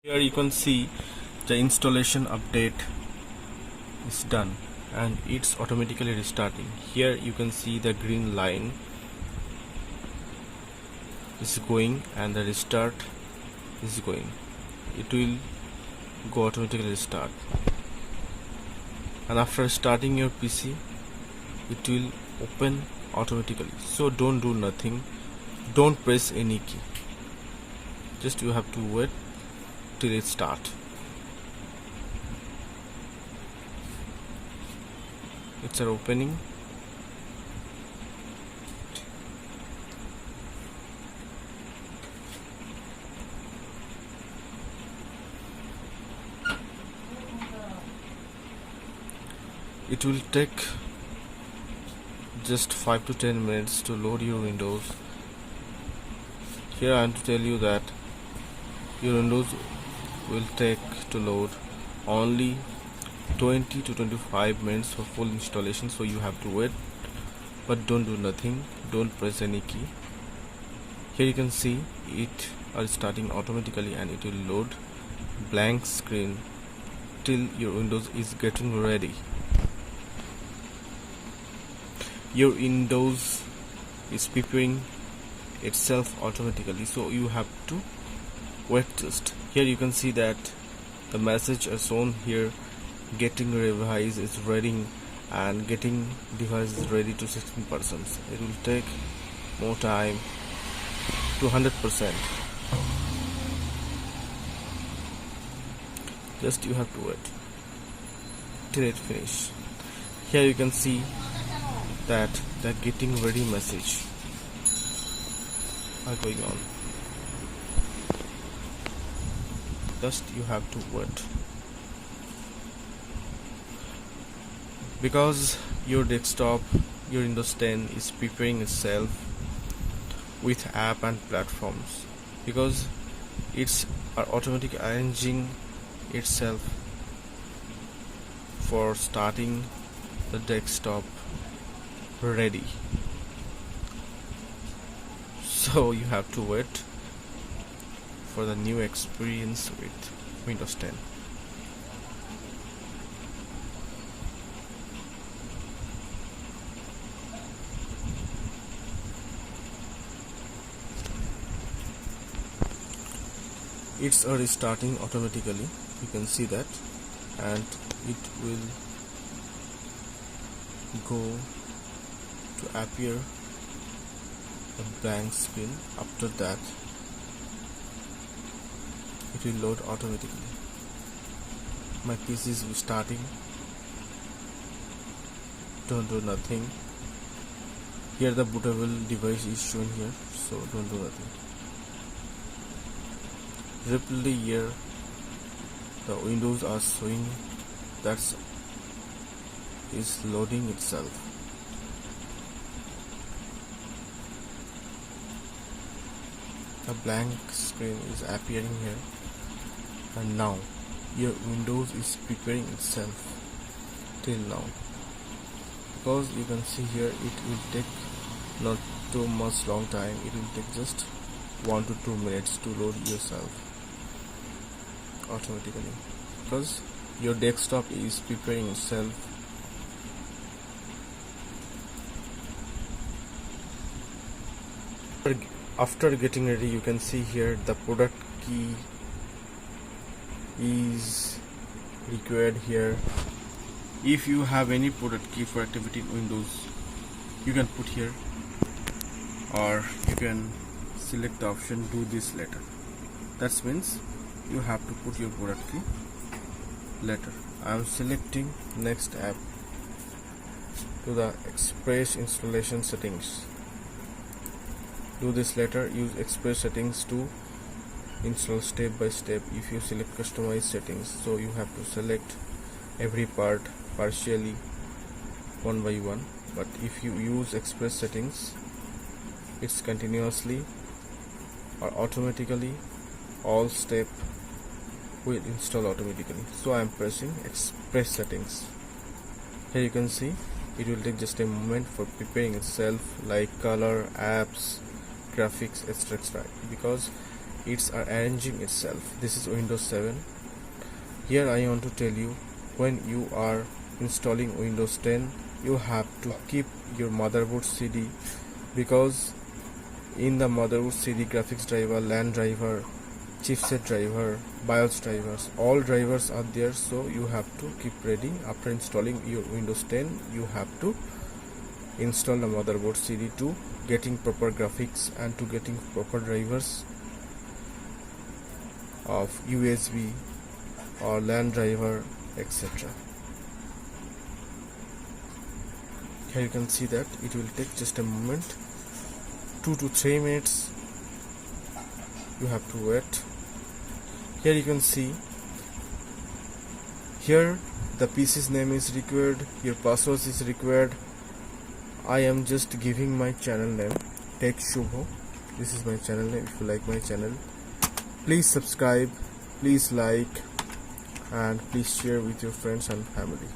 Here you can see the installation update is done and it's automatically restarting. Here you can see the green line is going and the restart is going. It will go automatically restart, and after starting your PC it will open automatically. So don't do nothing, don't press any key, just you have to wait till it start. It's opening. It will take just 5 to 10 minutes to load your Windows. Here I am to tell you that your Windows will take to load only 20 to 25 minutes for full installation, so you have to wait, but don't do nothing, don't press any key. Here you can see it are starting automatically and it will load blank screen till your Windows is getting ready. Your Windows is preparing itself automatically, so you have to wait just. Here you can see that the message is shown here, getting device is ready and getting device is ready to 16%. It will take more time to 100%. Just you have to wait till it finish. Here you can see that the getting ready message are going on. Just you have to wait, because your desktop, your Windows 10 is preparing itself with app and platforms, because it's automatically arranging itself for starting the desktop ready. So you have to wait for the new experience with Windows 10. It's restarting automatically, you can see that, and it will go to appear a blank screen. After that it will load automatically. My PC is starting, don't do nothing. Here the bootable device is shown here, so don't do nothing. Repeatedly here the windows are showing that is loading itself. A blank screen is appearing here, and now your Windows is preparing itself till now, because you can see here it will take not too much long time. It will take just 1 to 2 minutes to load yourself automatically, because your desktop is preparing itself. After getting ready, you can see here the product key is required here. If you have any product key for activity in Windows, you can put here, or you can select the option do this later. That means you have to put your product key later. I am selecting next app to the Express installation settings. Do this later. Use Express settings to install step by step. If you select customize settings, so you have to select every part partially one by one, but if you use Express settings, it's continuously or automatically all step will install automatically. So I am pressing Express settings. Here you can see it will take just a moment for preparing itself, like color, apps, graphics, etc., because it's arranging itself. This is Windows 7. Here I want to tell you, when you are installing Windows 10, you have to keep your motherboard CD, because in the motherboard CD, graphics driver, LAN driver, chipset driver, BIOS drivers, all drivers are there, so you have to keep ready. After installing your Windows 10, you have to install the motherboard CD to getting proper graphics and to getting proper drivers of USB or LAN driver, etc. Here you can see that it will take just a moment, 2 to 3 minutes you have to wait. Here you can see, here the PC's name is required, your password is required. I am just giving my channel name, Tech Shubho. This is my channel name. If you like my channel, please subscribe, please like, and please share with your friends and family,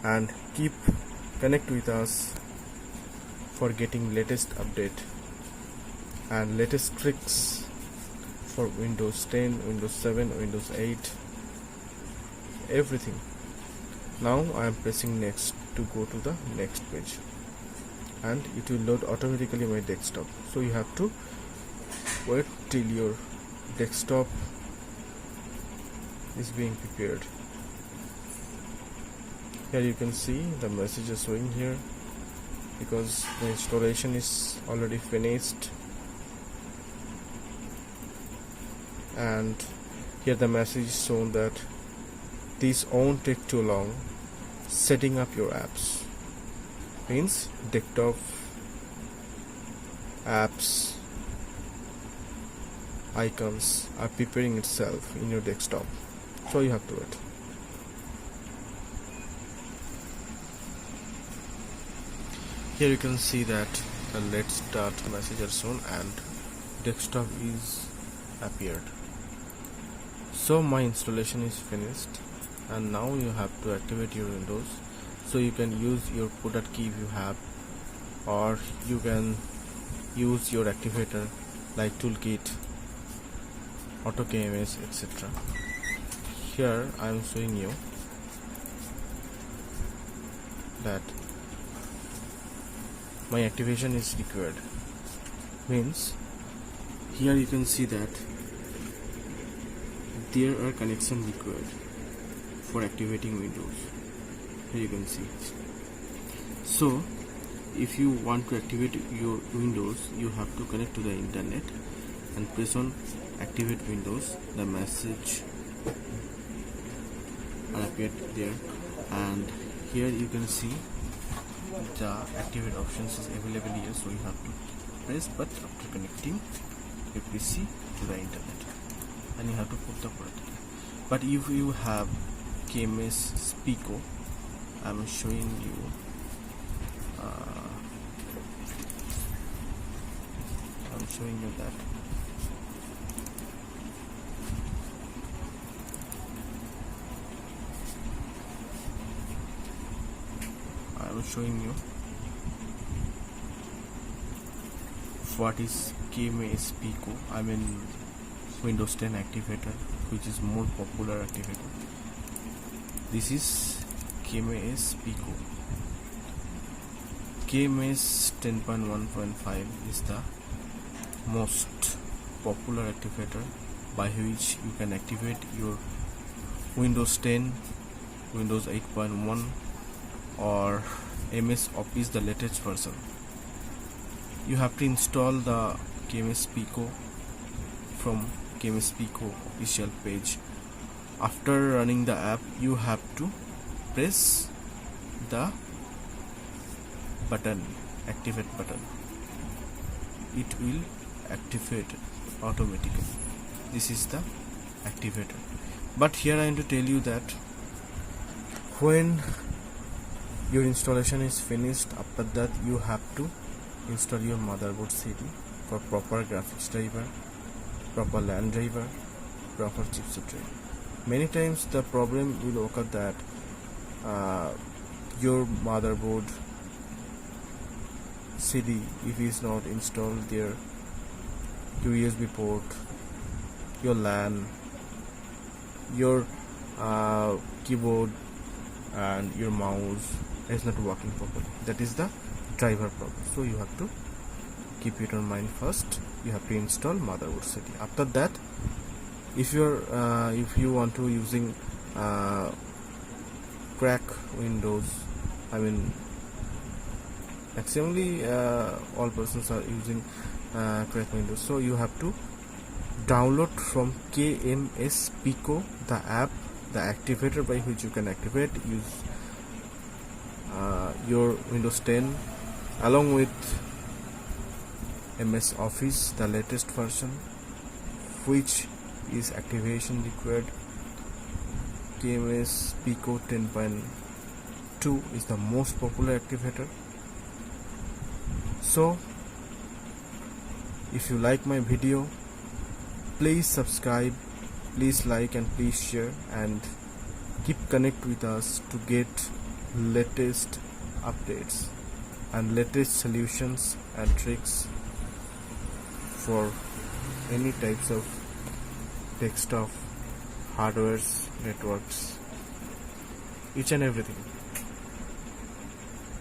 and keep connect with us for getting latest update and latest tricks for Windows 10, Windows 7, Windows 8, everything. Now I am pressing next to go to the next page, and it will load automatically my desktop. So you have to wait till your desktop is being prepared. Here you can see the message is showing here, because the installation is already finished, and here the message is shown that this won't take too long. Setting up your apps means desktop apps icons are preparing itself in your desktop, so you have to wait. Here you can see that the let's start message are shown and desktop is appeared. So my installation is finished, and now you have to activate your Windows. So you can use your product key if you have, or you can use your activator like Toolkit, AutoKMS, etc. Here I am showing you that my activation is required. Means here you can see that there are connection required for activating Windows. Here you can see it. So if you want to activate your Windows, you have to connect to the internet and press on activate Windows. The message appeared there, and here you can see the activate options is available here, so you have to press but after connecting your PC to the internet, and you have to put the product key. But if you have KMS Spico, I am showing you that what is KMS Pico. I mean Windows 10 activator, which is more popular activator. This is KMS Pico. KMS 10.1.5 is the most popular activator by which you can activate your Windows 10, Windows 8.1 or MS Office, the latest version. You have to install the KMS Pico from KMS Pico official page. After running the app, you have to press the button, activate button. It will activate automatically. This is the activator. But here I want to tell you that when your installation is finished, after that you have to install your motherboard CD for proper graphics driver, proper LAN driver, proper chipset driver. Many times the problem will occur that your motherboard CD, if it is not installed there, your USB port, your LAN, your keyboard and your mouse is not working properly. That is the driver problem. So you have to keep it in mind. First you have to install motherboard setting. After that, if you want to using crack Windows, I mean maximally all persons are using crack Windows, so you have to download from KMS Pico the app, the activator by which you can activate use your Windows 10 along with MS Office, the latest version, which is activation required. KMS Pico 10.2 is the most popular activator. So if you like my video, please subscribe, please like and please share, and keep connect with us to get latest updates and latest solutions and tricks for any types of tech stuff, hardwares, networks, each and everything.